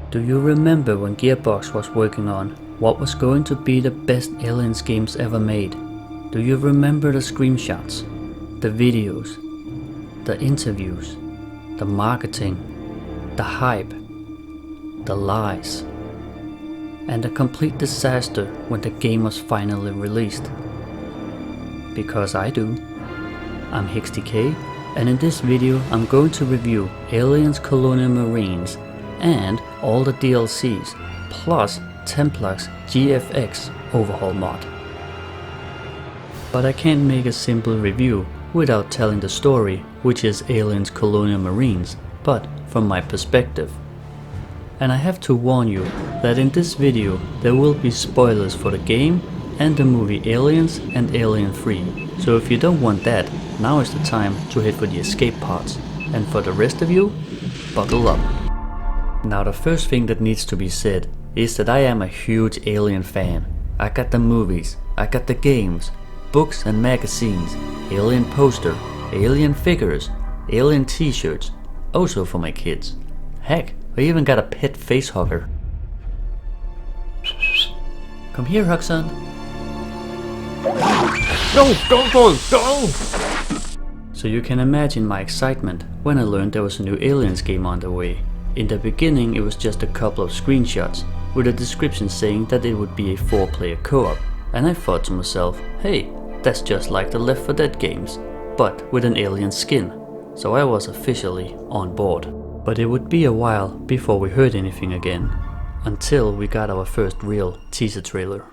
Do you remember when Gearbox was working on what was going to be the best Aliens games ever made? Do you remember the screenshots, the videos, the interviews, the marketing, the hype, the lies, and the complete disaster when the game was finally released? Because I do. I'm HixDK, and in this video I'm going to review Aliens Colonial Marines and all the DLCs, plus Templar's GFX overhaul mod. But I can't make a simple review without telling the story, which is Aliens Colonial Marines, but from my perspective. And I have to warn you that in this video there will be spoilers for the game and the movie Aliens and Alien 3. So if you don't want that, now is the time to hit for the escape pods. And for the rest of you, buckle up. Now the first thing that needs to be said is that I am a huge Alien fan. I got the movies, I got the games, books and magazines, Alien poster, Alien figures, Alien t-shirts, also for my kids. Heck, I even got a pet facehugger. Come here, Huxon. No, don't. So you can imagine my excitement when I learned there was a new Aliens game on the way. In the beginning it was just a couple of screenshots with a description saying that it would be a 4-player co-op, and I thought to myself, hey, that's just like the Left 4 Dead games, but with an alien skin. So I was officially on board. But it would be a while before we heard anything again, until we got our first real teaser trailer.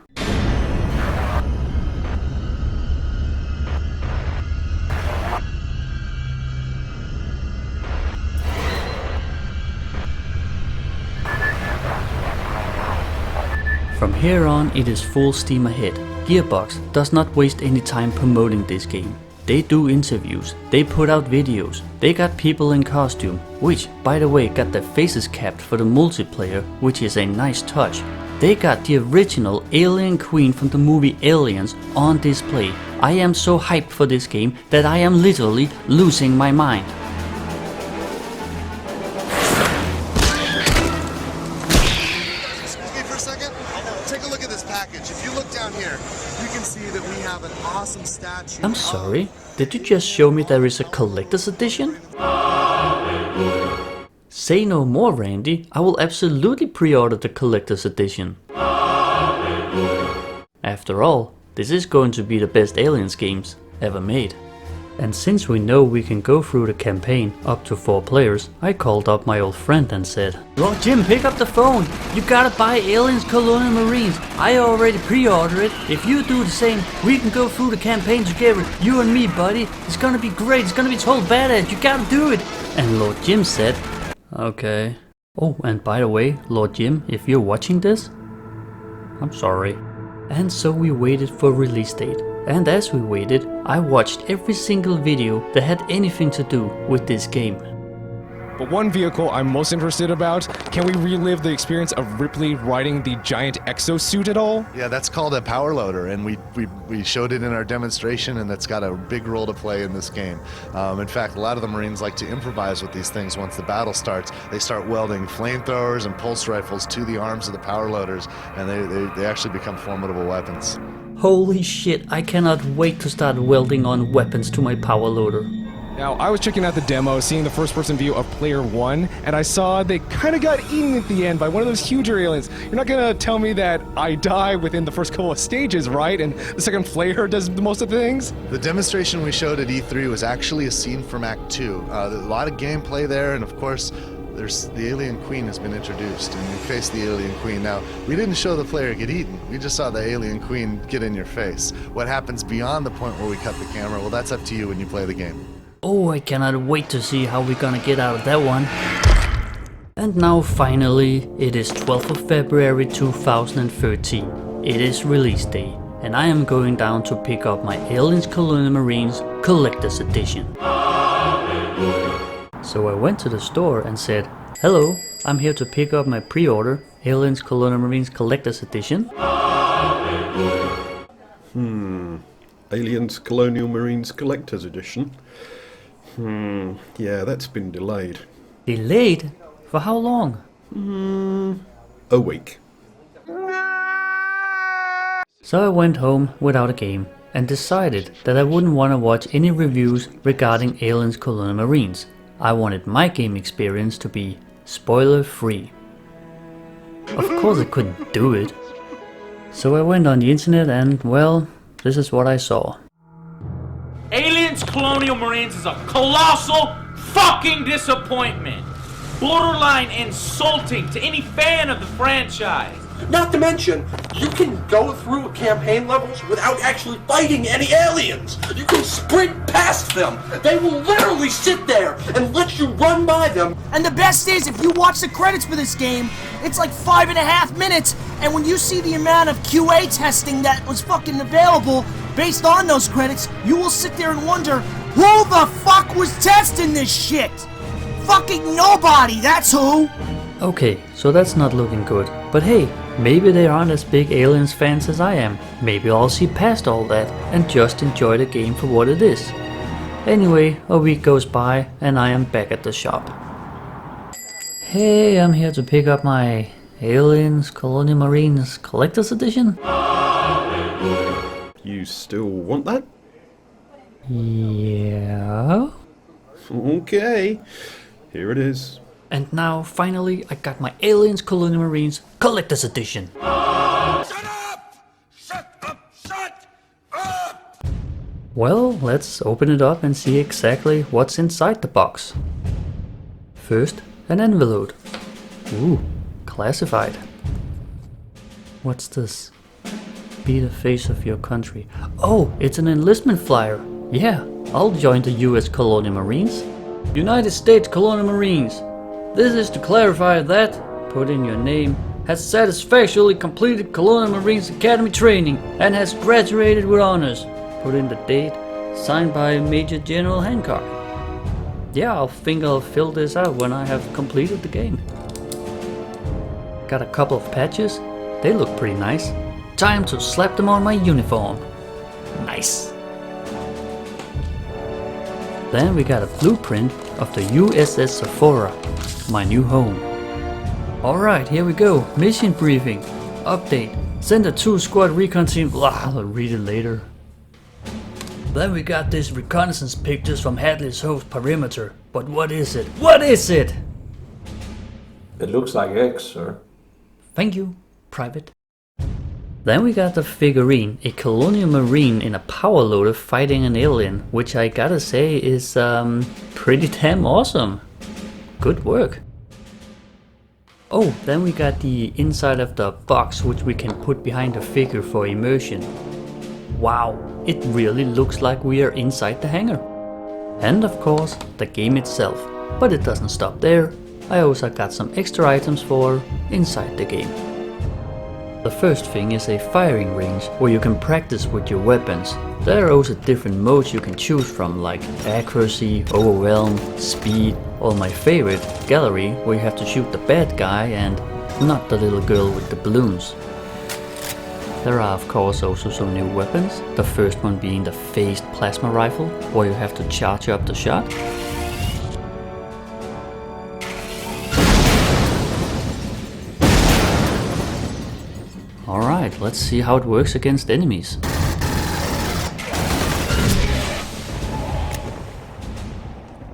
From here on it is full steam ahead. Gearbox does not waste any time promoting this game. They do interviews, they put out videos, they got people in costume, which by the way got their faces capped for the multiplayer, which is a nice touch. They got the original alien queen from the movie Aliens on display. I am so hyped for this game that I am literally losing my mind. Excuse me for a second. Take a look at this package. If you look down here, you can see that we have an awesome statue. I'm sorry, did you just show me there is a collector's edition? Say no more, Randy. I will absolutely pre-order the collector's edition. After all, this is going to be the best Aliens games ever made. And since we know we can go through the campaign up to 4 players, I called up my old friend and said, "Lord Jim, pick up the phone. You gotta buy Aliens Colonial Marines. I already pre-ordered it. If you do the same, we can go through the campaign together. You and me, buddy. It's gonna be great. It's gonna be total badass. You gotta do it." And Lord Jim said, "Okay." Oh, and by the way, Lord Jim, if you're watching this, I'm sorry. And so we waited for release date. And as we waited, I watched every single video that had anything to do with this game. But one vehicle I'm most interested about, can we relive the experience of Ripley riding the giant exosuit at all? Yeah, that's called a power loader, and we showed it in our demonstration, and that's got a big role to play in this game. In fact, a lot of the Marines like to improvise with these things. Once the battle starts, they start welding flamethrowers and pulse rifles to the arms of the power loaders, and they actually become formidable weapons. Holy shit, I cannot wait to start welding on weapons to my power loader. Now, I was checking out the demo, seeing the first-person view of Player 1, and I saw they kind of got eaten at the end by one of those huger aliens. You're not going to tell me that I die within the first couple of stages, right? And the second player does most of the things? The demonstration we showed at E3 was actually a scene from Act 2. There's a lot of gameplay there, and of course, the alien queen has been introduced, and you face the alien queen. Now, we didn't show the player get eaten. We just saw the alien queen get in your face. What happens beyond the point where we cut the camera, well, that's up to you when you play the game. Oh, I cannot wait to see how we're gonna get out of that one. And now finally, it is 12th of February 2013. It is release day, and I am going down to pick up my Aliens Colonial Marines Collector's Edition. So I went to the store and said, "Hello, I'm here to pick up my pre-order Aliens Colonial Marines Collector's Edition." Aliens Colonial Marines Collector's Edition. Yeah, that's been delayed. Delayed? For how long? A week. So I went home without a game and decided that I wouldn't want to watch any reviews regarding Aliens Colonial Marines. I wanted my game experience to be spoiler free. Of course I couldn't do it. So I went on the internet and, well, this is what I saw. Aliens Colonial Marines is a colossal fucking disappointment. Borderline insulting to any fan of the franchise. Not to mention, you can go through campaign levels without actually fighting any aliens. You can sprint past them. They will literally sit there and let you run by them. And the best is, if you watch the credits for this game, it's like 5.5 minutes, and when you see the amount of QA testing that was fucking available based on those credits, you will sit there and wonder, who the fuck was testing this shit? Fucking nobody, that's who! Okay, so that's not looking good. But hey, maybe they aren't as big Aliens fans as I am. Maybe I'll see past all that and just enjoy the game for what it is. Anyway, a week goes by and I am back at the shop. Hey, I'm here to pick up my Aliens Colonial Marines Collector's Edition. You still want that? Yeah. Okay, here it is. And now, finally, I got my Aliens Colonial Marines Collector's Edition. Shut up! Shut up! Shut up! Well, let's open it up and see exactly what's inside the box. First, an envelope. Ooh, classified. What's this? Be the face of your country. Oh, it's an enlistment flyer. Yeah, I'll join the US Colonial Marines. United States Colonial Marines. This is to clarify that, put in your name, has satisfactorily completed Colonial Marines Academy training and has graduated with honors. Put in the date, signed by Major General Hancock. Yeah, I think I'll fill this out when I have completed the game. Got a couple of patches, they look pretty nice. Time to slap them on my uniform. Nice. Then we got a blueprint of the USS Sephora, my new home. Alright, here we go. Mission briefing. Update. Send a 2-squad recon team. Blah, I'll read it later. Then we got this reconnaissance pictures from Hadley's host perimeter. But what is it? What is it? It looks like eggs, sir. Thank you, Private. Then we got the figurine, a Colonial Marine in a power loader fighting an alien, which I gotta say is pretty damn awesome. Good work. Oh, then we got the inside of the box, which we can put behind the figure for immersion. Wow, it really looks like we are inside the hangar. And of course, the game itself. But it doesn't stop there. I also got some extra items for inside the game. The first thing is a firing range where you can practice with your weapons. There are also different modes you can choose from, like accuracy, overwhelm, speed, or my favorite, gallery, where you have to shoot the bad guy and not the little girl with the balloons. There are of course also some new weapons, the first one being the phased plasma rifle, where you have to charge up the shot. Alright, let's see how it works against enemies.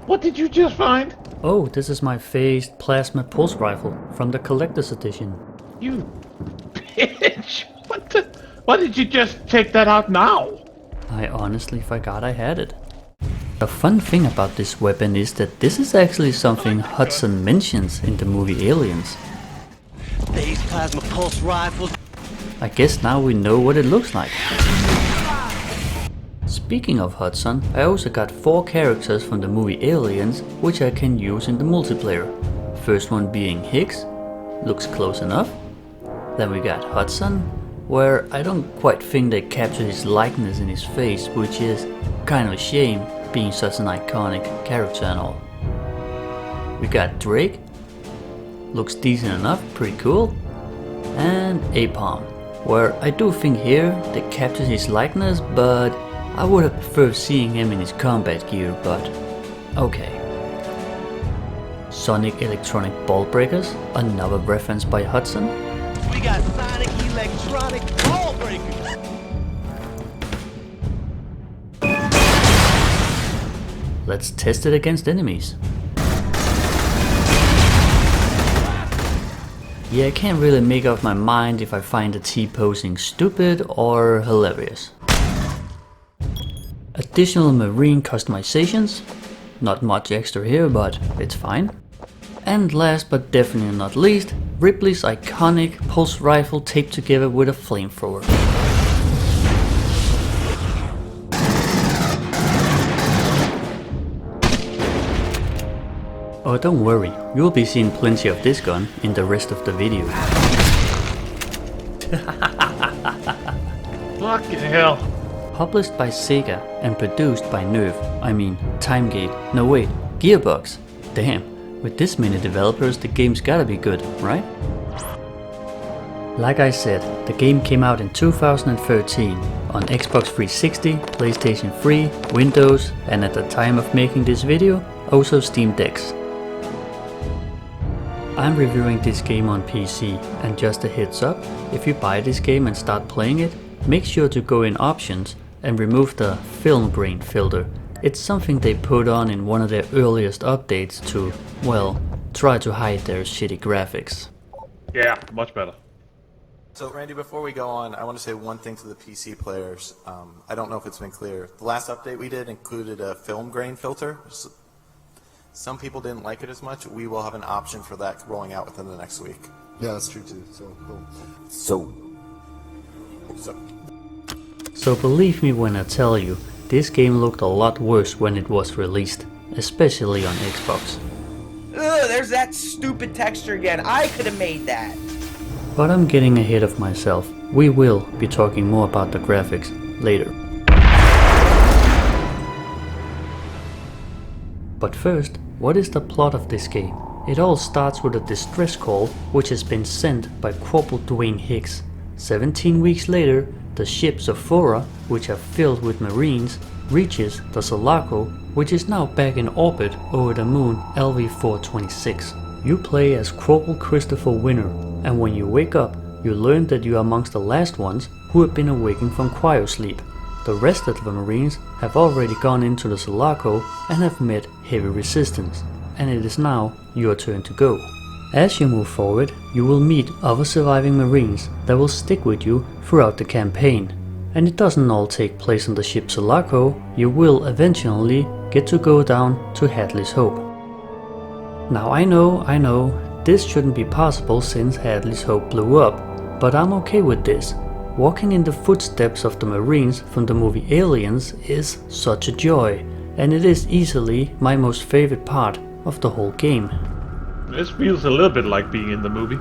What did you just find? Oh, this is my phased plasma pulse rifle from the collector's edition. You bitch! Why did you just take that out now? I honestly forgot I had it. The fun thing about this weapon is that this is actually something Hudson mentions in the movie Aliens. Phased plasma pulse rifles. I guess now we know what it looks like. Speaking of Hudson, I also got 4 characters from the movie Aliens, which I can use in the multiplayer. First one being Higgs, looks close enough. Then we got Hudson, where I don't quite think they captured his likeness in his face, which is kind of a shame, being such an iconic character and all. We got Drake, looks decent enough, pretty cool. And Apom, where I do think here they captured his likeness, but I would have preferred seeing him in his combat gear, but okay. Sonic Electronic Ball Breakers, another reference by Hudson. We got Sonic Electronic Ball Breakers. Let's test it against enemies. Yeah, I can't really make up my mind if I find the T-posing stupid or hilarious. Additional marine customizations. Not much extra here, but it's fine. And last but definitely not least, Ripley's iconic pulse rifle taped together with a flamethrower. Oh, don't worry, you'll be seeing plenty of this gun in the rest of the video. Fucking hell. Published by Sega and produced by Timegate. No wait, Gearbox. Damn, with this many developers the game's gotta be good, right? Like I said, the game came out in 2013 on Xbox 360, PlayStation 3, Windows, and at the time of making this video, also Steam Decks. I'm reviewing this game on PC, and just a heads up, if you buy this game and start playing it, make sure to go in options and remove the film grain filter. It's something they put on in one of their earliest updates to, well, try to hide their shitty graphics. Yeah, much better. So Randy, before we go on, I want to say one thing to the PC players. I don't know if it's been clear. The last update we did included a film grain filter. Some people didn't like it as much. We will have an option for that rolling out within the next week. Yeah, that's true too. So cool. So believe me when I tell you, this game looked a lot worse when it was released, especially on Xbox. Ugh, there's that stupid texture again. I could have made that. But I'm getting ahead of myself. We will be talking more about the graphics later. But first, what is the plot of this game? It all starts with a distress call which has been sent by Corporal Dwayne Hicks. 17 weeks later, the ship Sephora, which are filled with Marines, reaches the Sulaco, which is now back in orbit over the moon LV-426. You play as Corporal Christopher Winner, and when you wake up, you learn that you are amongst the last ones who have been awakened from cryosleep. The rest of the Marines have already gone into the Sulaco and have met heavy resistance, and it is now your turn to go. As you move forward, you will meet other surviving Marines that will stick with you throughout the campaign. And it doesn't all take place on the ship Sulaco, you will eventually get to go down to Hadley's Hope. Now I know, this shouldn't be possible since Hadley's Hope blew up, but I'm okay with this. Walking in the footsteps of the Marines from the movie Aliens is such a joy, and it is easily my most favorite part of the whole game. This feels a little bit like being in the movie.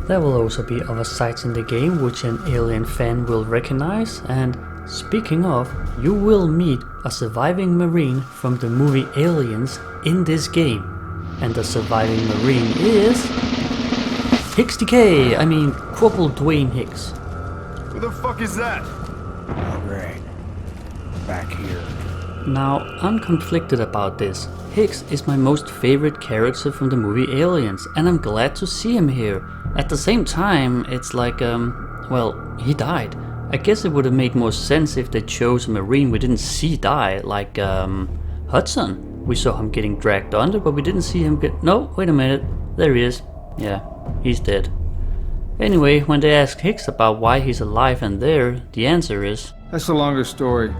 There will also be other sites in the game which an Alien fan will recognize, and speaking of, you will meet a surviving Marine from the movie Aliens in this game. And the surviving Marine is... Hicks DK, Corporal Dwayne Hicks. Who the fuck is that? Alright, back here. Now, I'm conflicted about this. Hicks is my most favorite character from the movie Aliens, and I'm glad to see him here. At the same time, it's like, well, he died. I guess it would have made more sense if they chose a Marine we didn't see die, like, Hudson. We saw him getting dragged under, but we didn't see him get... No, wait a minute. There he is. Yeah, he's dead. Anyway, when they ask Hicks about why he's alive and there, the answer is... That's a longer story.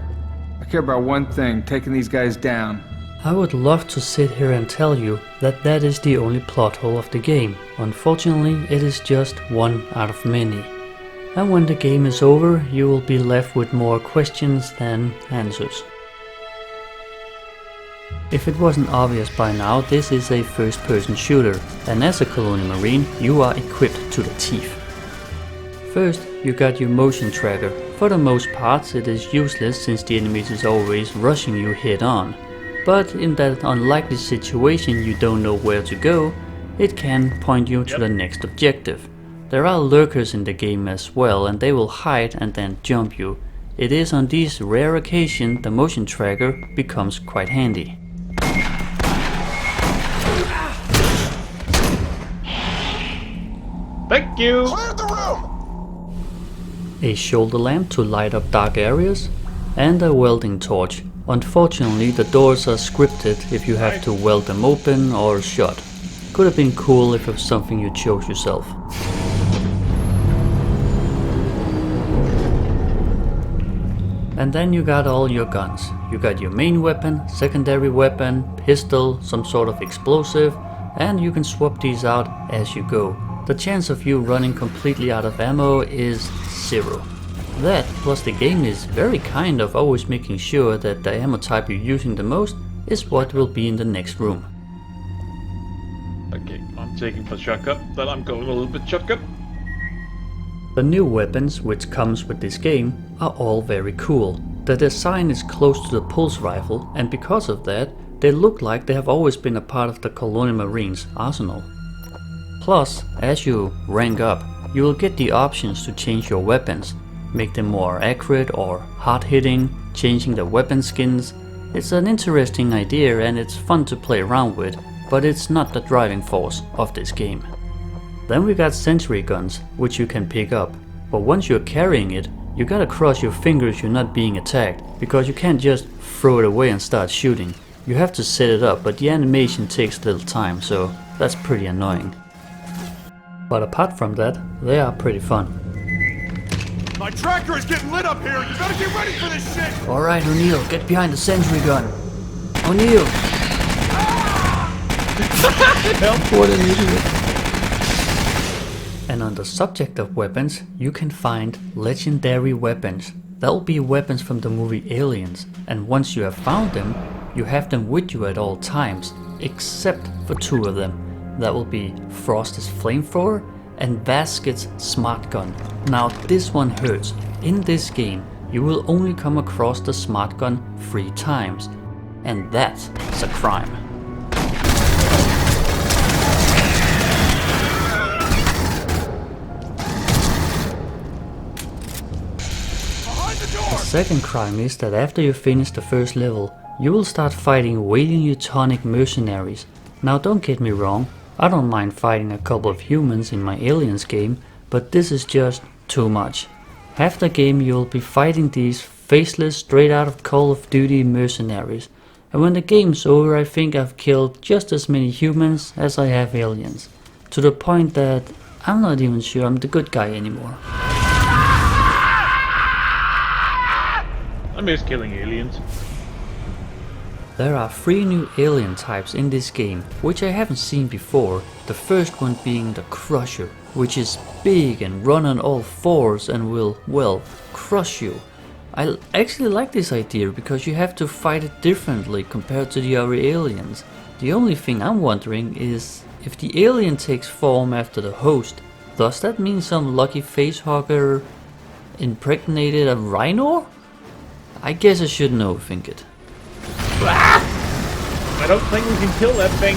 I care about one thing, taking these guys down. I would love to sit here and tell you that that is the only plot hole of the game. Unfortunately, it is just one out of many. And when the game is over, you will be left with more questions than answers. If it wasn't obvious by now, this is a first-person shooter, and as a Colonial Marine, you are equipped to the teeth. First, you got your motion tracker. For the most parts, it is useless since the enemies is always rushing you head on. But in that unlikely situation you don't know where to go, it can point you to the next objective. There are lurkers in the game as well, and they will hide and then jump you. It is on these rare occasions the motion tracker becomes quite handy. Thank you! Clear the room! A shoulder lamp to light up dark areas, and a welding torch. Unfortunately, the doors are scripted if you have to weld them open or shut. Could have been cool if it was something you chose yourself. And then you got all your guns. You got your main weapon, secondary weapon, pistol, some sort of explosive, and you can swap these out as you go. The chance of you running completely out of ammo is 0. That, plus the game is very kind of always making sure that the ammo type you're using the most is what will be in the next room. Okay, I'm taking for shotgun, then I'm going a little bit shotgun. The new weapons which comes with this game are all very cool. The design is close to the pulse rifle, and because of that, they look like they have always been a part of the Colonial Marines arsenal. Plus, as you rank up, you will get the options to change your weapons, make them more accurate or hard-hitting, changing the weapon skins. It's an interesting idea and it's fun to play around with, but it's not the driving force of this game. Then we got sentry guns, which you can pick up, but once you're carrying it, you gotta cross your fingers you're not being attacked, because you can't just throw it away and start shooting. You have to set it up, but the animation takes a little time, so that's pretty annoying. But apart from that, they are pretty fun. My tracker is getting lit up here! You better get ready for this shit! Alright O'Neil, get behind the sentry gun. O'Neil! What an idiot. And on the subject of weapons, you can find legendary weapons. That will be weapons from the movie Aliens, and once you have found them, you have them with you at all times, except for 2 of them. That will be Frost's flamethrower and Vasket's smart gun. Now this one hurts. In this game, you will only come across the smart gun 3 times, and that's a crime. The second crime is that after you finish the first level, you will start fighting wailing Teutonic mercenaries. Now don't get me wrong, I don't mind fighting a couple of humans in my Aliens game, but this is just too much. Half the game you'll be fighting these faceless, straight out of Call of Duty mercenaries, and when the game's over I think I've killed just as many humans as I have aliens, to the point that I'm not even sure I'm the good guy anymore. I miss killing aliens. There are 3 new alien types in this game, which I haven't seen before. The first one being the Crusher, which is big and run on all 4s and will, well, crush you. I actually like this idea because you have to fight it differently compared to the other aliens. The only thing I'm wondering is, if the alien takes form after the host, does that mean some lucky facehugger impregnated a rhino? I guess I shouldn't overthink it. I don't think we can kill that thing.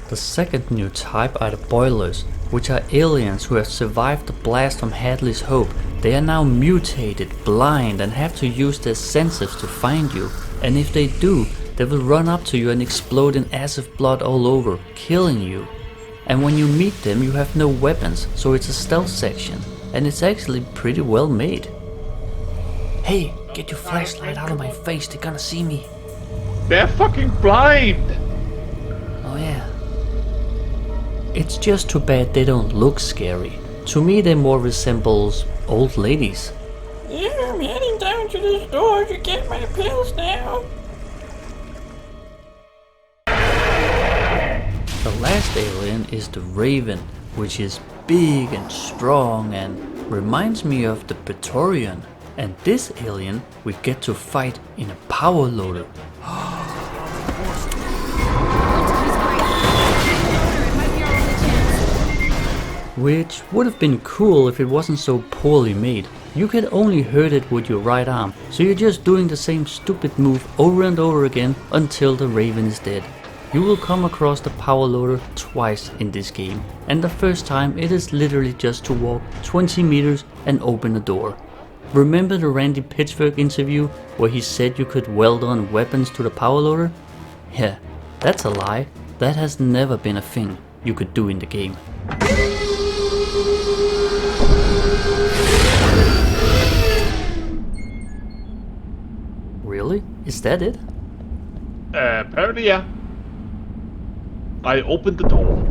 The second new type are the Boilers, which are aliens who have survived the blast from Hadley's Hope. They are now mutated, blind, and have to use their senses to find you. And if they do, they will run up to you and explode in acid blood all over, killing you. And when you meet them, you have no weapons, so it's a stealth section, and it's actually pretty well made. Hey, get your flashlight out of my face, they're gonna see me. They're fucking blind! Oh yeah. It's just too bad they don't look scary. To me they more resembles old ladies. Yeah, I'm heading down to the store to get my pills now. The last alien is the Raven, which is big and strong and reminds me of the Praetorian. And this alien we get to fight in a power loader. Which would have been cool if it wasn't so poorly made. You can only hurt it with your right arm, so you're just doing the same stupid move over and over again until the Raven is dead. You will come across the power loader twice in this game, and the first time it is literally just to walk 20 meters and open a door. Remember the Randy Pitchford interview where he said you could weld on weapons to the power loader? Yeah, that's a lie. That has never been a thing. you could do in the game. Really? Is that it? Apparently, yeah. I opened the door.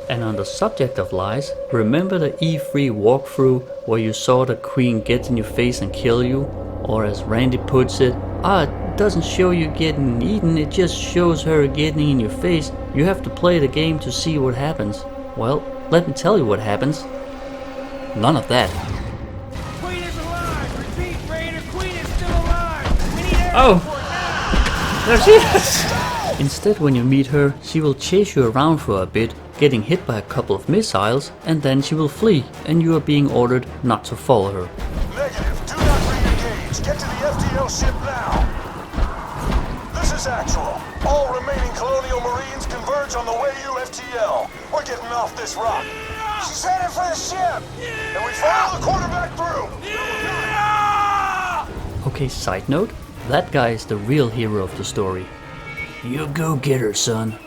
And on the subject of lies, remember the E3 walkthrough where you saw the queen get in your face and kill you? Or as Randy puts it, it doesn't show you getting eaten, it just shows her getting in your face. You have to play the game to see what happens. Well, let me tell you what happens. None of that. Queen is alive! Repeat, Raider, Queen is still alive! We need air Oh! support now! There she is! Instead, when you meet her, she will chase you around for a bit, getting hit by a couple of missiles, and then she will flee, and you are being ordered not to follow her. Negative. Do not re-engage. Get to the FTL ship now. This is actual. All remaining Colonial Marines converge on the Wayu FTL. We're getting off this rock. She's headed for the ship. And we follow the quarterback through. Okay, side note, that guy is the real hero of the story. You go get her, son.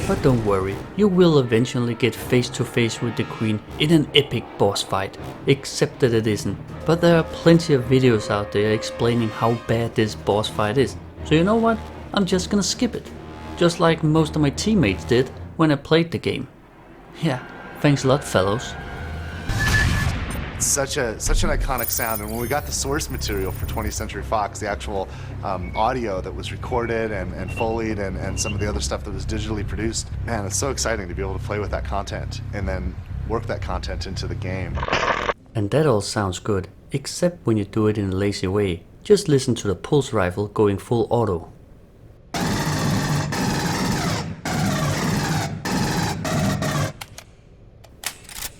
But don't worry, you will eventually get face to face with the Queen in an epic boss fight, except that it isn't. But there are plenty of videos out there explaining how bad this boss fight is. So you know what? I'm just gonna skip it. Just like most of my teammates did when I played the game. Yeah, thanks a lot, fellows. Such an iconic sound, and when we got the source material for 20th Century Fox, the actual audio that was recorded and foleyed and some of the other stuff that was digitally produced, man, it's so exciting to be able to play with that content and then work that content into the game. And that all sounds good, except when you do it in a lazy way. Just listen to the pulse rifle going full auto.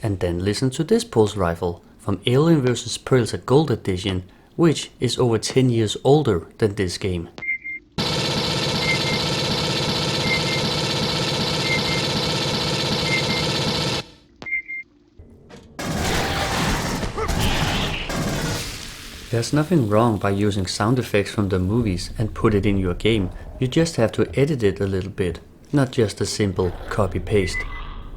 And then listen to this pulse rifle from Alien vs. Predator Gold Edition, which is over 10 years older than this game. There's nothing wrong by using sound effects from the movies and put it in your game. You just have to edit it a little bit, not just a simple copy-paste.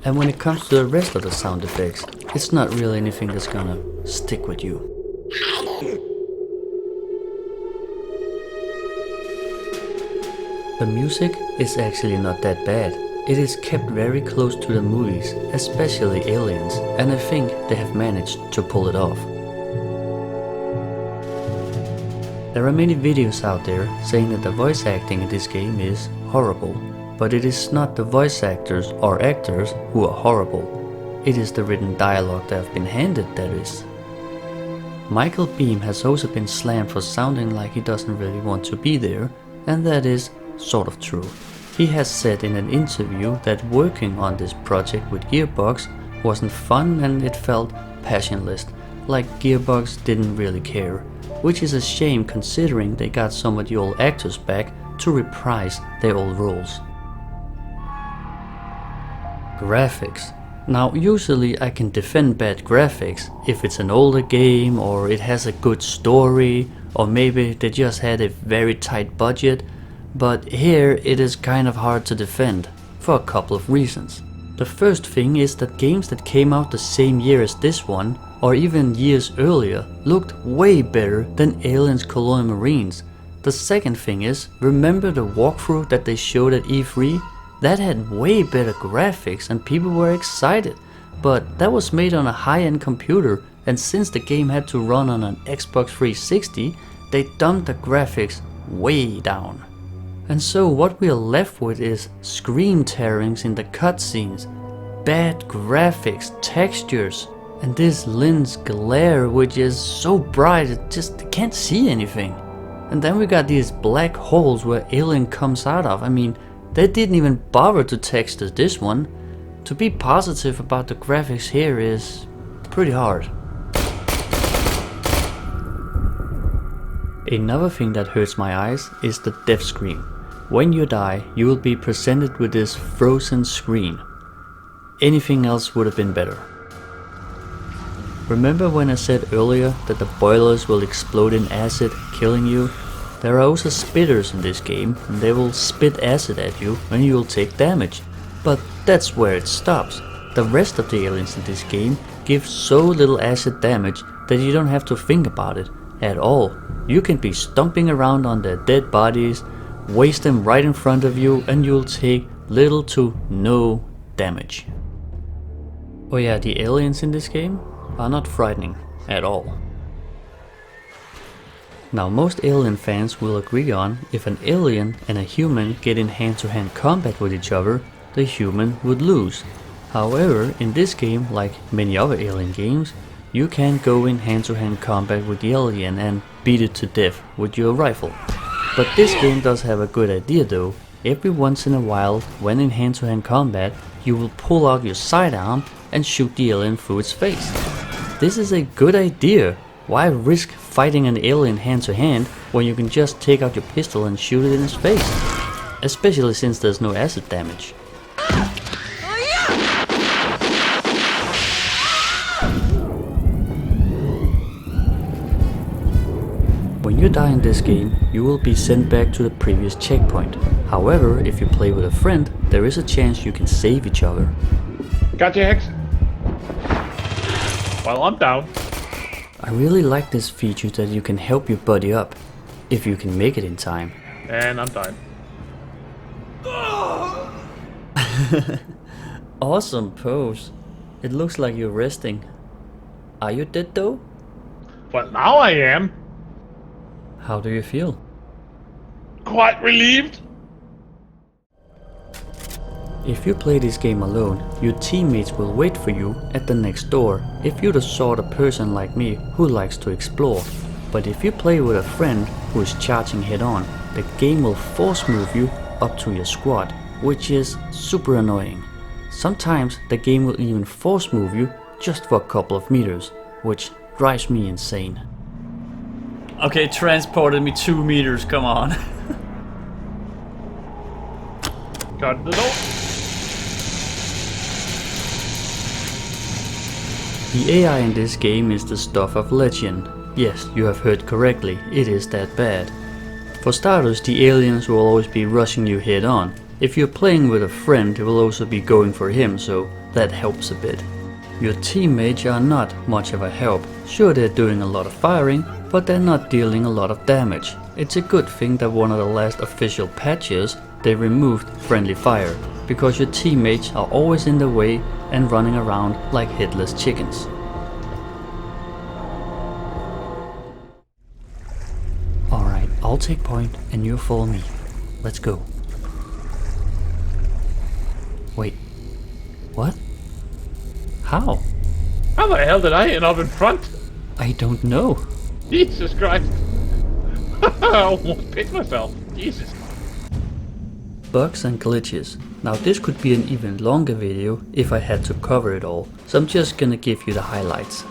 And when it comes to the rest of the sound effects, it's not really anything that's gonna stick with you. The music is actually not that bad. It is kept very close to the movies, especially Aliens, and I think they have managed to pull it off. There are many videos out there saying that the voice acting in this game is horrible. But it is not the voice actors or actors who are horrible. It is the written dialogue they have been handed that is. Michael Beam has also been slammed for sounding like he doesn't really want to be there, and that is sort of true. He has said in an interview that working on this project with Gearbox wasn't fun and it felt passionless, like Gearbox didn't really care, which is a shame considering they got some of the old actors back to reprise their old roles. Graphics. Now usually I can defend bad graphics if it's an older game or it has a good story or maybe they just had a very tight budget, but here it is kind of hard to defend for a couple of reasons. The first thing is that games that came out the same year as this one or even years earlier looked way better than Aliens Colonial Marines. The second thing is, remember the walkthrough that they showed at E3? That had way better graphics and people were excited, but that was made on a high-end computer, and since the game had to run on an Xbox 360, they dumped the graphics way down. And so what we are left with is screen tearings in the cutscenes, bad graphics, textures, and this lens glare which is so bright it just can't see anything. And then we got these black holes where Alien comes out of. I mean, they didn't even bother to texture this one. To be positive about the graphics here is pretty hard. Another thing that hurts my eyes is the death screen. When you die, you will be presented with this frozen screen. Anything else would have been better. Remember when I said earlier that the boilers will explode in acid, killing you? There are also spitters in this game, and they will spit acid at you when you will take damage. But that's where it stops. The rest of the aliens in this game give so little acid damage that you don't have to think about it at all. You can be stomping around on their dead bodies, waste them right in front of you, and you'll take little to no damage. Oh yeah, the aliens in this game are not frightening at all. Now most alien fans will agree on if an alien and a human get in hand-to-hand combat with each other, the human would lose. However, in this game, like many other alien games, you can go in hand-to-hand combat with the alien and beat it to death with your rifle. But this game does have a good idea though. Every once in a while, when in hand-to-hand combat, you will pull out your sidearm and shoot the alien through its face. This is a good idea. Why risk fighting an alien hand-to-hand when you can just take out your pistol and shoot it in his face? Especially since there's no acid damage. When you die in this game, you will be sent back to the previous checkpoint. However, if you play with a friend, there is a chance you can save each other. Gotcha, Hex. Well, I'm down. I really like this feature that you can help your buddy up, if you can make it in time. And I'm done. Awesome pose. It looks like you're resting. Are you dead though? Well, now I am. How do you feel? Quite relieved. If you play this game alone, your teammates will wait for you at the next door if you're the sort of person like me who likes to explore. But if you play with a friend who is charging head on, the game will force move you up to your squad, which is super annoying. Sometimes the game will even force move you just for a couple of meters, which drives me insane. Okay, transported me 2 meters, come on. Got the door. The AI in this game is the stuff of legend. Yes, you have heard correctly, it is that bad. For starters, the aliens will always be rushing you head on. If you're playing with a friend, it will also be going for him, so that helps a bit. Your teammates are not much of a help. Sure, they're doing a lot of firing, but they're not dealing a lot of damage. It's a good thing that one of the last official patches, they removed friendly fire, because your teammates are always in the way and running around like headless chickens. Alright, I'll take point and you follow me. Let's go. Wait, what? How? How the hell did I end up in front? I don't know. Jesus Christ. I almost picked myself. Jesus. Bugs and glitches. Now this could be an even longer video if I had to cover it all, so I'm just gonna give you the highlights.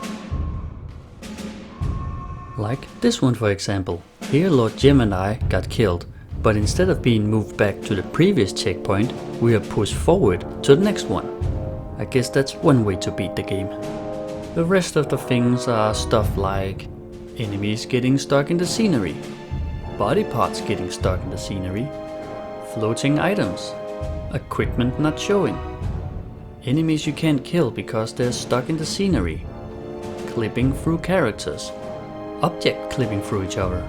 Like this one for example. Here Lord Gemini got killed, but instead of being moved back to the previous checkpoint, we are pushed forward to the next one. I guess that's one way to beat the game. The rest of the things are stuff like enemies getting stuck in the scenery, body parts getting stuck in the scenery, floating items, equipment not showing, enemies you can't kill because they're stuck in the scenery, clipping through characters, object clipping through each other.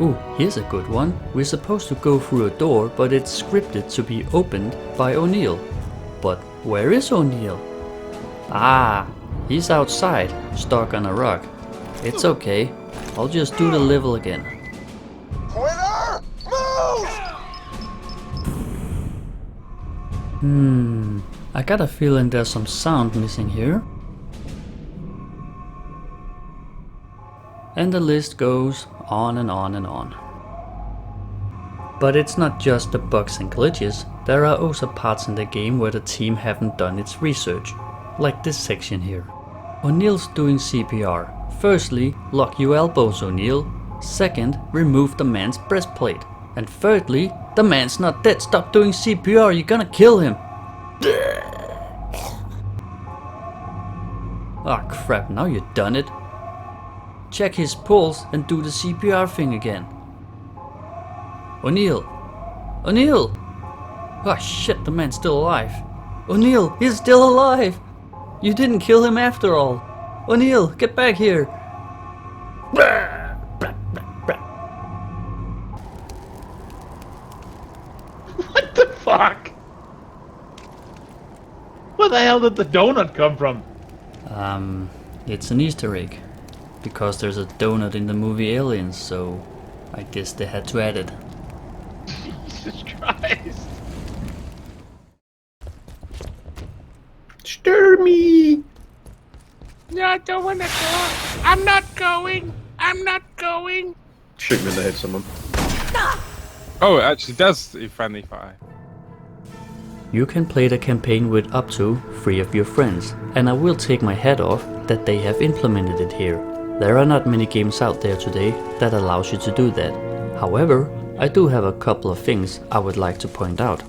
Ooh, here's a good one. We're supposed to go through a door, but it's scripted to be opened by O'Neill. But where is O'Neill? Ah, he's outside, stuck on a rock. It's okay, I'll just do the level again. Winner, move! I got a feeling there's some sound missing here. And the list goes on and on and on. But it's not just the bugs and glitches, there are also parts in the game where the team haven't done its research, like this section here. O'Neill's doing CPR. Firstly, lock your elbows, O'Neill. Second, remove the man's breastplate. And thirdly, the man's not dead, stop doing CPR, you're gonna kill him. Ah crap, now you've done it. Check his pulse and do the CPR thing again. O'Neill! O'Neill! Oh shit, the man's still alive. O'Neill, he's still alive! You didn't kill him after all! O'Neill, get back here! What the fuck? Where the hell did the donut come from? It's an Easter egg. Because there's a donut in the movie Aliens, so I guess they had to add it. Jesus Christ. Stir me! No, I don't wanna go. I'm not going. I'm not going. Shoot me in the head, someone. Oh, it actually does do friendly fire. You can play the campaign with up to 3 of your friends, and I will take my hat off that they have implemented it here. There are not many games out there today that allows you to do that. However, I do have a couple of things I would like to point out.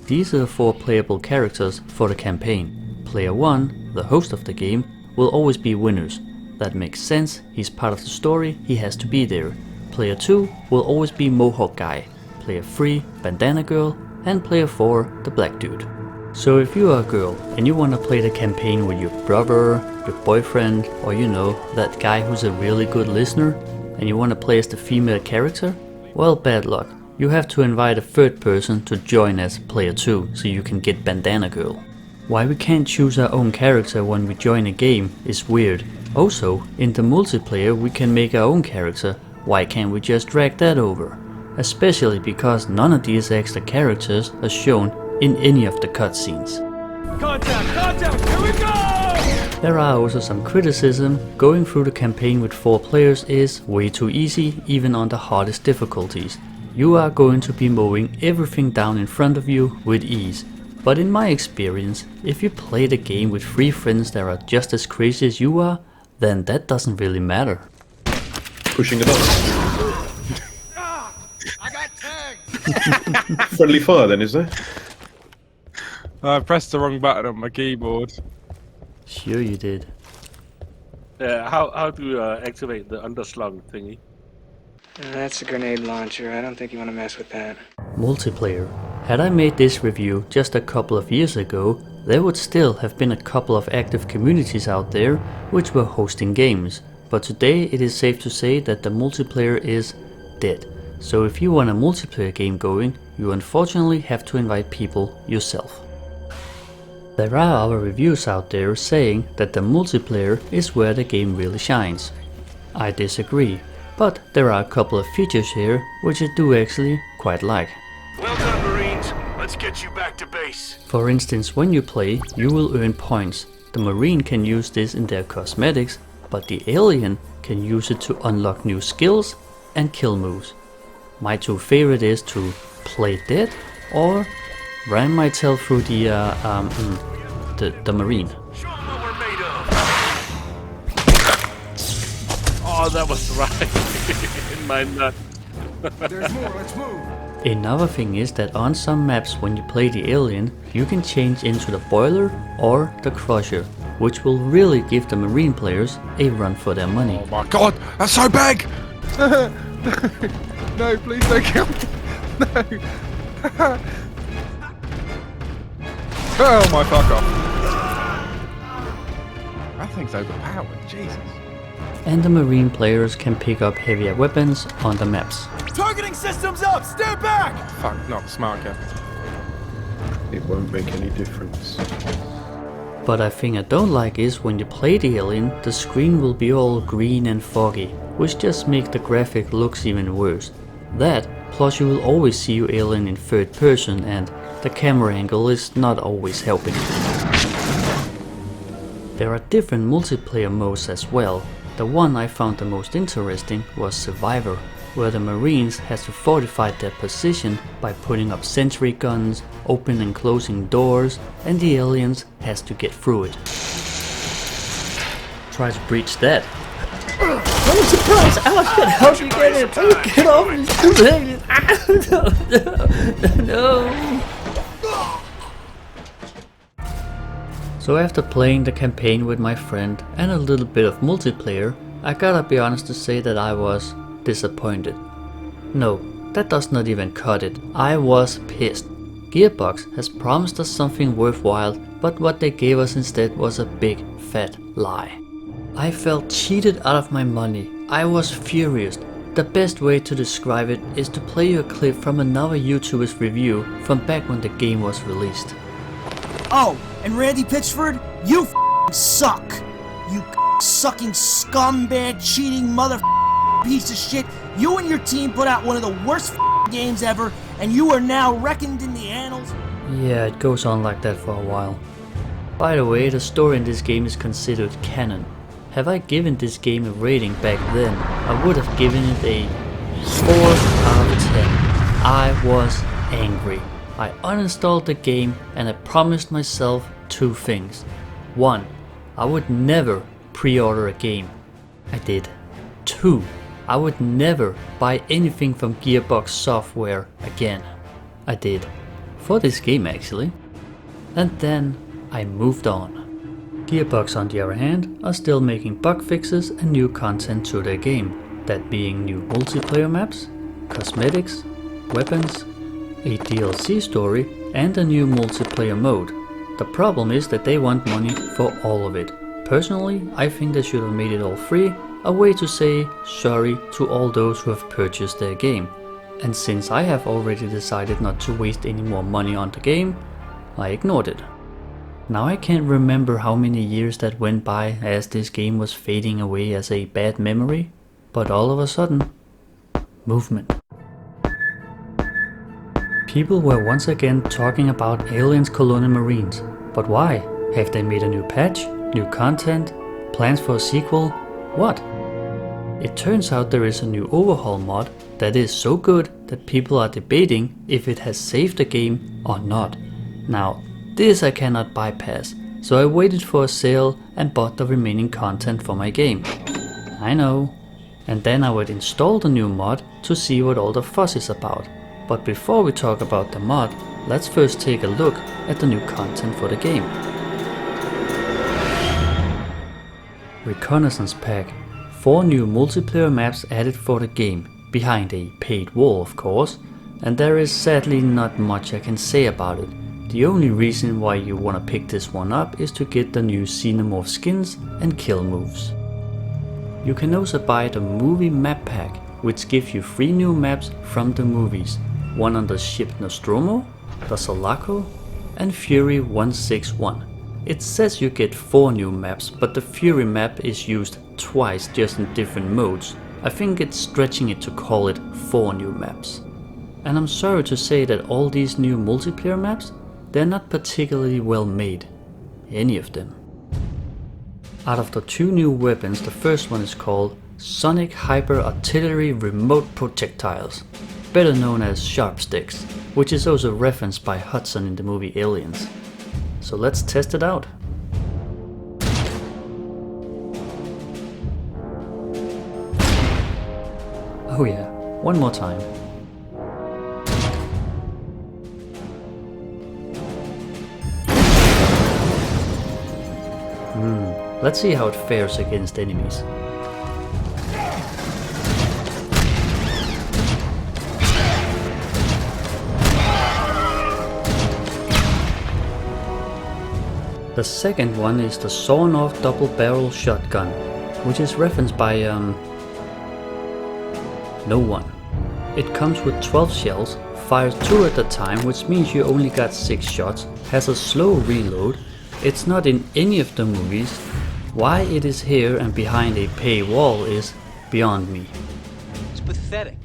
These are the 4 playable characters for the campaign. Player 1, the host of the game, will always be winners. That makes sense, he's part of the story, he has to be there. Player 2 will always be Mohawk Guy. Player 3, Bandana Girl, and Player 4, the Black Dude. So if you are a girl and you want to play the campaign with your brother, your boyfriend, or you know, that guy who's a really good listener, and you want to play as the female character, well, bad luck. You have to invite a third person to join as Player 2 so you can get Bandana Girl. Why we can't choose our own character when we join a game is weird. Also, in the multiplayer we can make our own character. Why can't we just drag that over? Especially because none of these extra characters are shown in any of the cutscenes. Contact, here we go! There are also some criticism. Going through the campaign with 4 players is way too easy, even on the hardest difficulties. You are going to be mowing everything down in front of you with ease. But in my experience, if you play the game with 3 friends that are just as crazy as you are, then that doesn't really matter. Pushing the button. I got tagged! Friendly fire then, is there? I pressed the wrong button on my keyboard. Sure you did. How to activate the underslung thingy? That's a grenade launcher. I don't think you want to mess with that. Multiplayer. Had I made this review just a couple of years ago, there would still have been a couple of active communities out there which were hosting games. But today it is safe to say that the multiplayer is dead. So if you want a multiplayer game going, you unfortunately have to invite people yourself. There are other reviews out there saying that the multiplayer is where the game really shines. I disagree, but there are a couple of features here which I do actually quite like. Well done, Marines. Let's get you back to base. For instance, when you play, you will earn points. The Marine can use this in their cosmetics, but the alien can use it to unlock new skills and kill moves. My 2 favorite is to play dead or ram myself through the Marine. Show 'em what we're made of. Oh, that was right in my nut. There's more, let's move. Another thing is that on some maps when you play the alien, you can change into the boiler or the crusher, which will really give the Marine players a run for their money. Oh my god, that's so big! No, please don't kill me. No. Oh my fuck off. That thing's overpowered, Jesus. And the Marine players can pick up heavier weapons on the maps. Targeting systems up! Stand back! Fuck, not smart, Kev. It won't make any difference. But a thing I don't like is when you play the alien, the screen will be all green and foggy, which just makes the graphic looks even worse. That, plus you will always see your alien in third person and the camera angle is not always helping. There are different multiplayer modes as well. The one I found the most interesting was Survivor, where the Marines has to fortify their position by putting up sentry guns, opening and closing doors, and the aliens has to get through it. Try to breach that. I'm surprised! Alex can help you get it! Get off me, stupid! No! So after playing the campaign with my friend and a little bit of multiplayer, I gotta be honest to say that I was disappointed. No, that does not even cut it. I was pissed. Gearbox has promised us something worthwhile, but what they gave us instead was a big fat lie. I felt cheated out of my money. I was furious. The best way to describe it is to play you a clip from another YouTuber's review from back when the game was released. Oh, and Randy Pitchford, you suck. You sucking scumbag, cheating mother piece of shit. You and your team put out one of the worst games ever, and you are now reckoned in the annals. Yeah, it goes on like that for a while. By the way, the story in this game is considered canon. Have I given this game a rating back then, I would have given it a 4 out of 10. I was angry. I uninstalled the game and I promised myself 2 things. 1. I would never pre-order a game. I did. 2. I would never buy anything from Gearbox software again. I did. For this game actually. And then I moved on. Gearbox on the other hand are still making bug fixes and new content to their game. That being new multiplayer maps, cosmetics, weapons, a DLC story and a new multiplayer mode. The problem is that they want money for all of it. Personally, I think they should have made it all free, a way to say sorry to all those who have purchased their game. And since I have already decided not to waste any more money on the game, I ignored it. Now I can't remember how many years that went by as this game was fading away as a bad memory, but all of a sudden, movement. People were once again talking about Aliens Colonial Marines, but why? Have they made a new patch, new content, plans for a sequel? What? It turns out there is a new overhaul mod that is so good that people are debating if it has saved the game or not. Now, this I cannot bypass, so I waited for a sale and bought the remaining content for my game. I know. And then I would install the new mod to see what all the fuss is about. But before we talk about the mod, let's first take a look at the new content for the game. Reconnaissance Pack. 4 new multiplayer maps added for the game, behind a paid wall of course, and there is sadly not much I can say about it. The only reason why you wanna pick this one up is to get the new xenomorph skins and kill moves. You can also buy the movie map pack, which gives you 3 new maps from the movies, one on the ship Nostromo, the Sulaco, and Fury 161. It says you get 4 new maps, but the Fury map is used twice just in different modes. I think it's stretching it to call it 4 new maps. And I'm sorry to say that all these new multiplayer maps, they're not particularly well made. Any of them. Out of the 2 new weapons, the first one is called Sonic Hyper Artillery Remote Projectiles, better known as Sharp Sticks, which is also referenced by Hudson in the movie Aliens. So let's test it out. Oh yeah, one more time. Let's see how it fares against enemies. The second one is the sawn-off double-barrel shotgun, which is referenced by no one. It comes with 12 shells, fires 2 at a time, which means you only got 6 shots, has a slow reload. It's not in any of the movies. Why it is here and behind a paywall is beyond me. It's pathetic.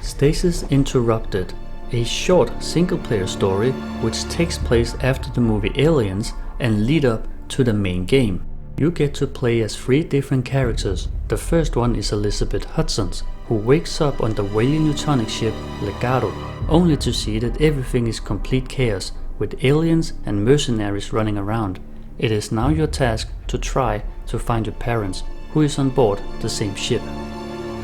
Stasis Interrupted, a short single-player story which takes place after the movie Aliens and lead up to the main game. You get to play as 3 different characters. The first one is Elizabeth Hudson, who wakes up on the whaling Newtonic ship Legado, only to see that everything is complete chaos, with aliens and mercenaries running around. It is now your task to try to find your parents, who is on board the same ship.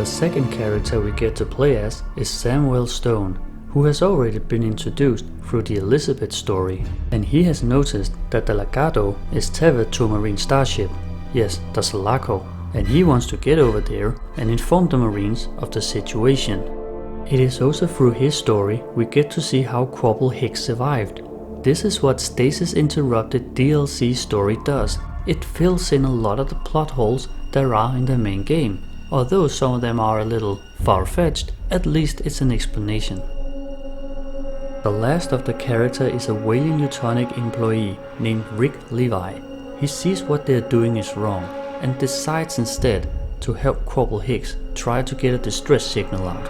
The second character we get to play as is Samuel Stone, who has already been introduced through the Elizabeth story, and he has noticed that the Legado is tethered to a Marine starship, yes, the Sulaco, and he wants to get over there and inform the Marines of the situation. It is also through his story we get to see how Corporal Hicks survived. This is what Stasis Interrupted DLC story does. It fills in a lot of the plot holes there are in the main game. Although some of them are a little far-fetched, at least it's an explanation. The last of the character is a Whaling Utonic employee named Rick Levi. He sees what they're doing is wrong and decides instead to help Corporal Hicks try to get a distress signal out.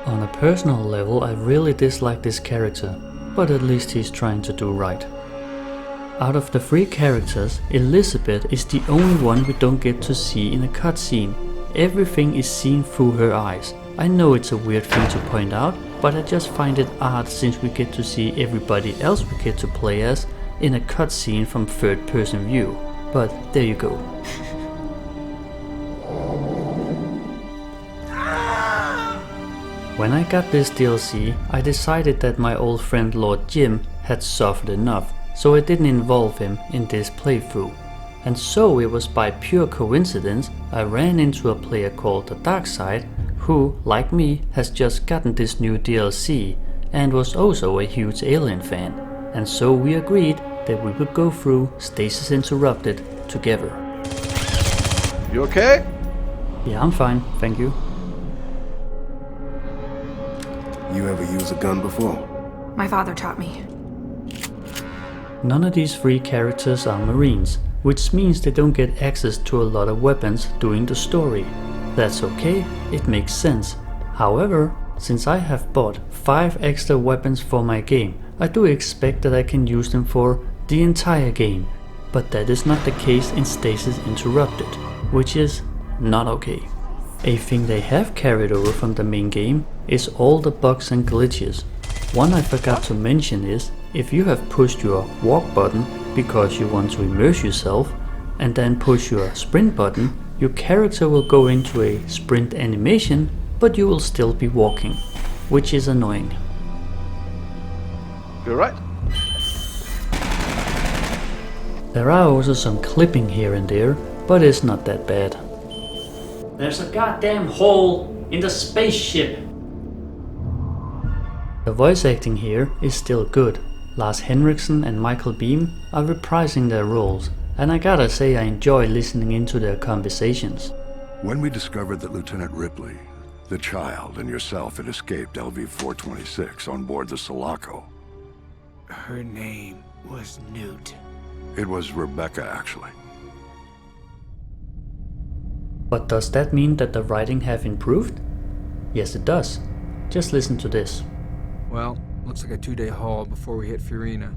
On a personal level, I really dislike this character, but at least he's trying to do right. Out of the 3 characters, Elizabeth is the only one we don't get to see in a cutscene. Everything is seen through her eyes. I know it's a weird thing to point out, but I just find it odd since we get to see everybody else we get to play as in a cutscene from third-person view. But there you go. When I got this DLC, I decided that my old friend Lord Jim had suffered enough, so I didn't involve him in this playthrough. And so it was by pure coincidence I ran into a player called the Dark Side, who, like me, has just gotten this new DLC and was also a huge Alien fan. And so we agreed that we would go through Stasis Interrupted together. You okay? Yeah, I'm fine, thank you. You ever use a gun before? My father taught me. None of these 3 characters are Marines, which means they don't get access to a lot of weapons during the story. That's okay, it makes sense. However, since I have bought 5 extra weapons for my game, I do expect that I can use them for the entire game. But that is not the case in Stasis Interrupted, which is not okay. A thing they have carried over from the main game is all the bugs and glitches. One I forgot to mention is, if you have pushed your walk button because you want to immerse yourself, and then push your sprint button, your character will go into a sprint animation, but you will still be walking, which is annoying. You alright? There are also some clipping here and there, but it's not that bad. There's a goddamn hole in the spaceship! The voice acting here is still good. Lars Henriksen and Michael Beam are reprising their roles, and I gotta say I enjoy listening into their conversations. When we discovered that Lieutenant Ripley, the child, and yourself had escaped LV-426 on board the Sulaco. Her name was Newt. It was Rebecca, actually. But does that mean that the writing have improved? Yes, it does. Just listen to this. Well, looks like a 2-day haul before we hit Furina.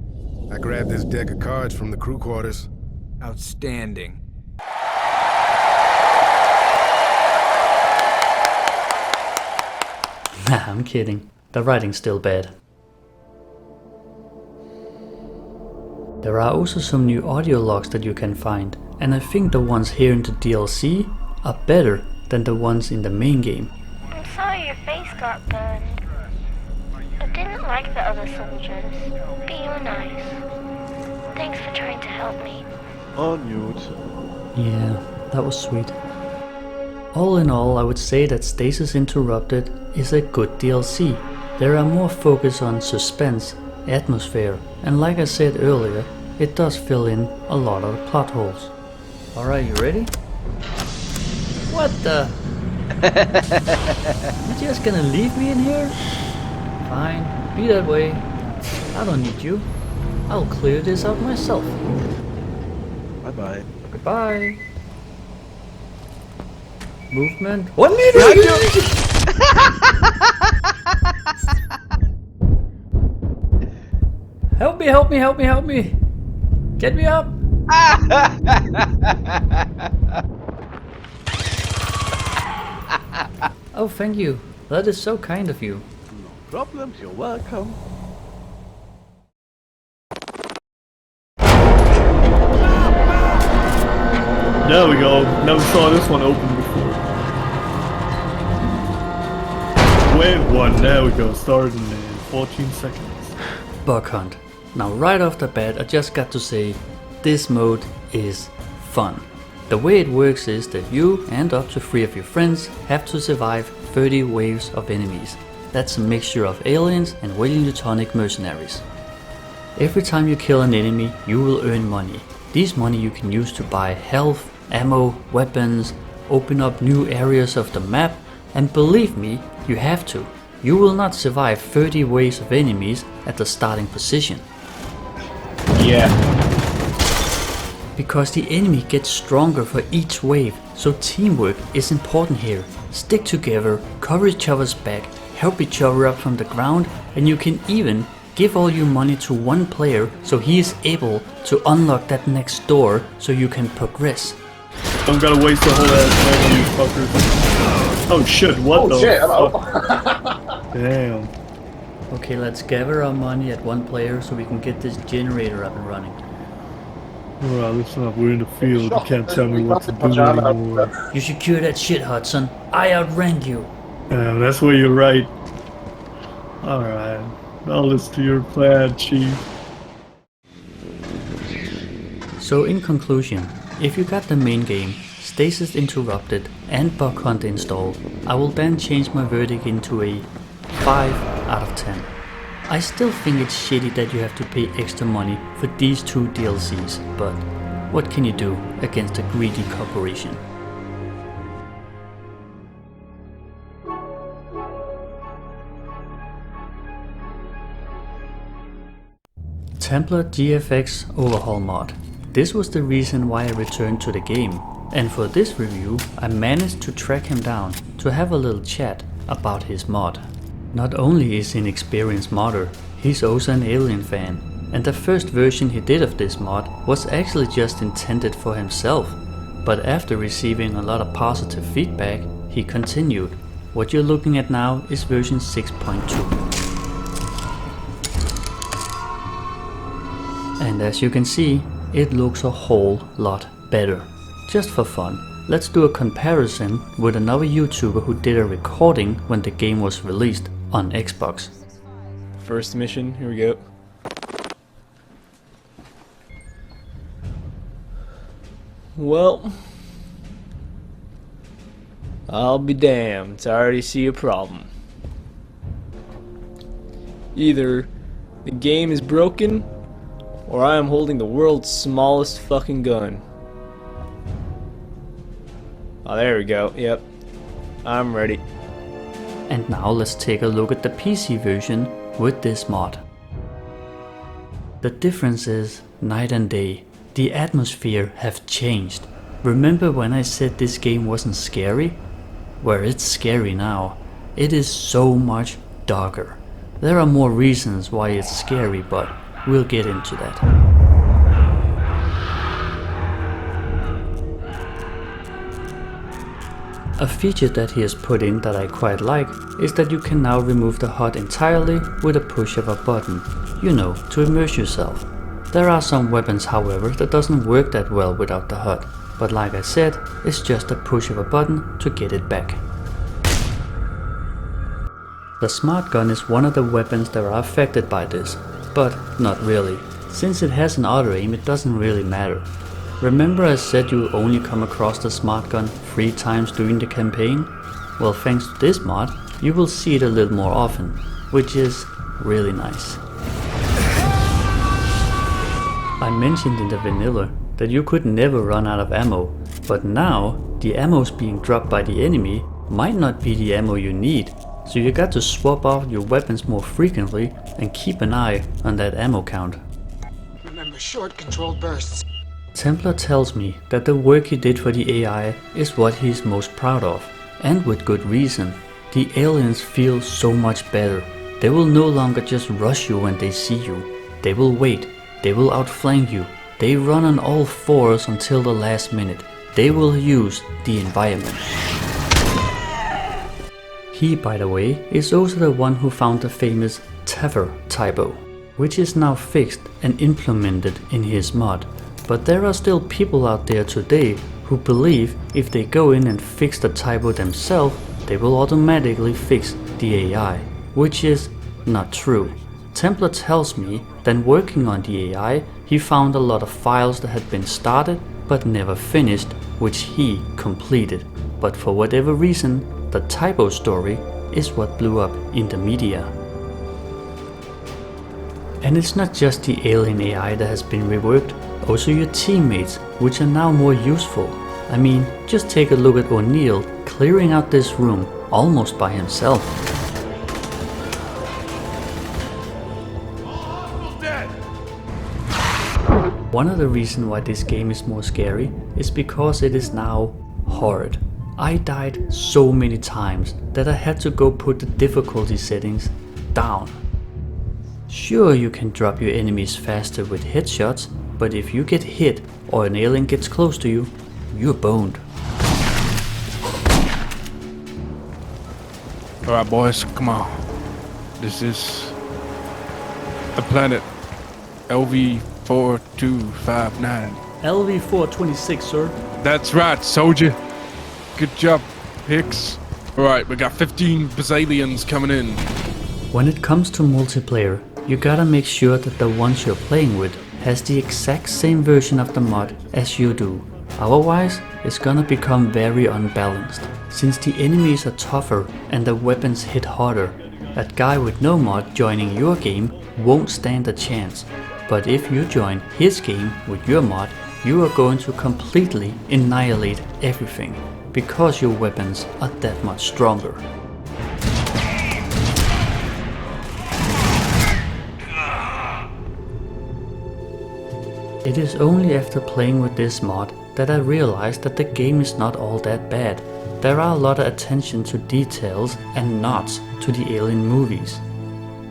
I grabbed this deck of cards from the crew quarters. Outstanding. Nah, I'm kidding. The writing's still bad. There are also some new audio logs that you can find, and I think the ones here in the DLC are better than the ones in the main game. I'm sorry your face got burned. I didn't like the other soldiers, but you were nice. Thanks for trying to help me. Oh, Newt. Yeah, that was sweet. All in all, I would say that Stasis Interrupted is a good DLC. There are more focus on suspense, atmosphere, and like I said earlier, it does fill in a lot of the plot holes. Alright, you ready? What the? You just gonna leave me in here? Fine, be that way. I don't need you. I'll clear this out myself. Bye-bye. Goodbye. Movement. 1 meter! Help me, help me, help me, help me! Get me up! Oh, thank you. That is so kind of you. No problems, you're welcome. There we go. Never saw this one open before. wave 1, there we go, starting in 14 seconds. Bug Hunt. Now right off the bat I just got to say, this mode is fun. The way it works is that you and up to 3 of your friends have to survive 30 waves of enemies. That's a mixture of aliens and Weyland-Yutonic mercenaries. Every time you kill an enemy, you will earn money. These money you can use to buy health, ammo, weapons, open up new areas of the map, and believe me, you have to. You will not survive 30 waves of enemies at the starting position. Yeah. Because the enemy gets stronger for each wave, so teamwork is important here. Stick together, cover each other's back, help each other up from the ground, and you can even give all your money to one player so he is able to unlock that next door so you can progress. Don't gotta waste the whole ass time on these fuckers. Oh shit, what the fuck? Damn. Okay, let's gather our money at one player so we can get this generator up and running. Alright, listen up, we're in the field, you can't tell me what to do anymore. You secure that shit, Hudson. I outran you. Damn, that's where you're right. Alright, I'll listen to your plan, Chief. So in conclusion, if you got the main game, Stasis interrupted and Bug Hunt installed, I will then change my verdict into a 5 out of 10. I still think it's shitty that you have to pay extra money for these 2 DLCs, but what can you do against a greedy corporation? TemplarGFX overhaul mod. This was the reason why I returned to the game, and for this review I managed to track him down to have a little chat about his mod. Not only is he an experienced modder, he's also an Alien fan, and the first version he did of this mod was actually just intended for himself, but after receiving a lot of positive feedback, he continued. What you're looking at now is version 6.2. And as you can see, it looks a whole lot better. Just for fun, let's do a comparison with another YouTuber who did a recording when the game was released on Xbox. First mission, here we go. Well, I'll be damned, I already see a problem. Either the game is broken, or I am holding the world's smallest fucking gun. Oh, there we go, yep. I'm ready. And now let's take a look at the PC version with this mod. The difference is night and day. The atmosphere have changed. Remember when I said this game wasn't scary? Well, it's scary now. It is so much darker. There are more reasons why it's scary, but we'll get into that. A feature that he has put in that I quite like is that you can now remove the HUD entirely with a push of a button, you know, to immerse yourself. There are some weapons, however, that doesn't work that well without the HUD, but like I said, it's just a push of a button to get it back. The smart gun is one of the weapons that are affected by this, but not really. Since it has an auto aim, it doesn't really matter. Remember I said you only come across the smart gun 3 times during the campaign? Well, thanks to this mod, you will see it a little more often, which is really nice. I mentioned in the vanilla that you could never run out of ammo, but now the ammos being dropped by the enemy might not be the ammo you need, so you got to swap out your weapons more frequently and keep an eye on that ammo count. Remember short controlled bursts. Templar tells me that the work he did for the AI is what he is most proud of, and with good reason. The aliens feel so much better. They will no longer just rush you when they see you. They will wait, they will outflank you, they run on all fours until the last minute. They will use the environment. He, by the way, is also the one who found the famous tether typo, which is now fixed and implemented in his mod. But there are still people out there today who believe if they go in and fix the typo themselves, they will automatically fix the AI, which is not true. Templar tells me that working on the AI, he found a lot of files that had been started but never finished, which he completed. But for whatever reason, the typo story is what blew up in the media. And it's not just the alien AI that has been reworked, also your teammates, which are now more useful. I mean, just take a look at O'Neill clearing out this room almost by himself. One of the reasons why this game is more scary is because it is now hard. I died so many times that I had to go put the difficulty settings down. Sure, you can drop your enemies faster with headshots, but if you get hit or an alien gets close to you, you're boned. Alright boys, come on. This is the planet LV-4259. LV-426, sir. That's right, soldier. Good job, Hicks. Alright, we got 15 Bazalians coming in. When it comes to multiplayer, you gotta make sure that the ones you're playing with has the exact same version of the mod as you do. Otherwise, it's gonna become very unbalanced. Since the enemies are tougher and the weapons hit harder, that guy with no mod joining your game won't stand a chance. But if you join his game with your mod, you are going to completely annihilate everything, because your weapons are that much stronger. It is only after playing with this mod that I realized that the game is not all that bad. There are a lot of attention to details and nods to the Alien movies.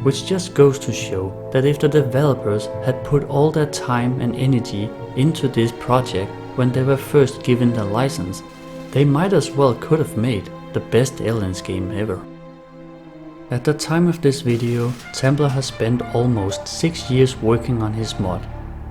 Which just goes to show that if the developers had put all their time and energy into this project when they were first given the license, they might as well could have made the best Aliens game ever. At the time of this video, Templar has spent almost 6 years working on his mod,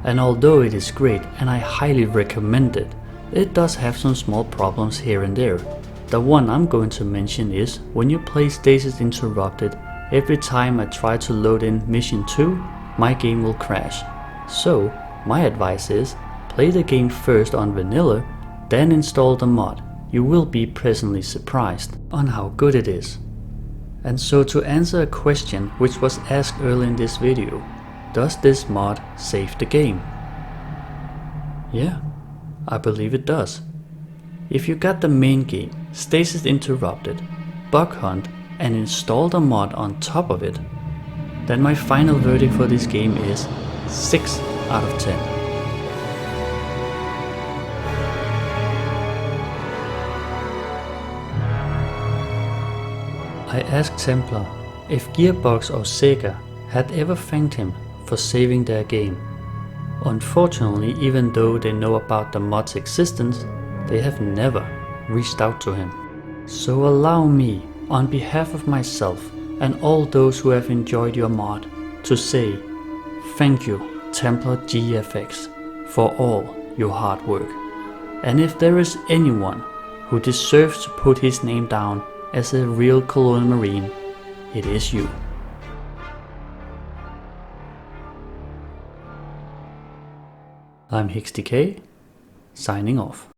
and although it is great and I highly recommend it, it does have some small problems here and there. The one I'm going to mention is when you play Stasis Interrupted, every time I try to load in Mission 2, my game will crash. So, my advice is, play the game first on vanilla, then install the mod. You will be pleasantly surprised on how good it is. And so to answer a question which was asked earlier in this video, does this mod save the game? Yeah, I believe it does. If you got the main game, Stasis Interrupted, Bug Hunt, and install the mod on top of it, then my final verdict for this game is 6 out of 10. I asked Templar if Gearbox or Sega had ever thanked him for saving their game. Unfortunately, even though they know about the mod's existence, they have never reached out to him. So allow me, on behalf of myself and all those who have enjoyed your mod, to say thank you, TemplarGFX, for all your hard work. And if there is anyone who deserves to put his name down as a real Colonial Marine, it is you. I'm HixDK, signing off.